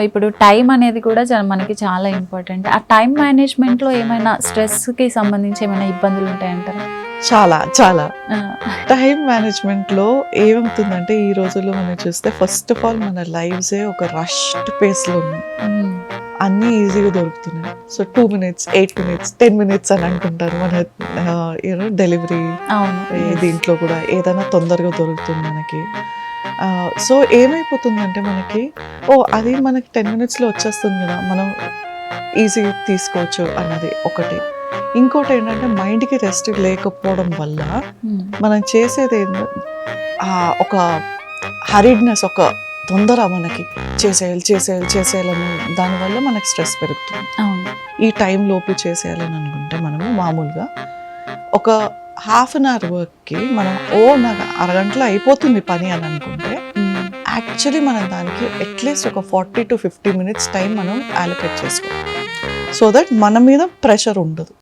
ఇప్పుడు టైం అనేది కూడా మనకి చాలా ఇంపార్టెంట్. ఆ టైం మేనేజ్మెంట్లో ఏమైనా స్ట్రెస్కి సంబంధించి ఏమైనా ఇబ్బందులు ఉంటాయంటారా? చాలా చాలా టైం మేనేజ్మెంట్లో ఏమవుతుందంటే ఈ రోజుల్లో మనం చూస్తే ఫస్ట్ ఆఫ్ ఆల్ మన లైఫ్సే ఒక రష్డ్ పేస్లో ఉన్నాయి. అన్నీ ఈజీగా దొరుకుతున్నాయి. సో 2 minutes, 8 minutes, 10 minutes అని అంటుంటారు మన యూనో డెలివరీ దీంట్లో కూడా ఏదైనా తొందరగా దొరుకుతుంది మనకి. సో ఏమైపోతుందంటే మనకి అది మనకి 10 minutesలో వచ్చేస్తుంది కదా, మనం ఈజీగా తీసుకోవచ్చు అన్నది ఒకటి. ఇంకోటి ఏంటంటే మైండ్కి రెస్ట్ లేకపోవడం వల్ల మనం చేసేది ఒక హరిడ్నెస్, ఒక తొందర మనకి చేసేయాలని దానివల్ల మనకి స్ట్రెస్ పెరుగుతుంది. ఈ టైం లోపు చేసేయాలని అనుకుంటే మనము మామూలుగా ఒక హాఫ్ అన్ అవర్ వర్క్కి మనం నాకు అరగంటలో అయిపోతుంది పని అని అనుకుంటే యాక్చువల్లీ మనం దానికి అట్లీస్ట్ ఒక 40 to 50 minutes టైం మనం అలొకేట్ చేసుకోవాలి. సో దట్ మన మీద ప్రెషర్ ఉండదు.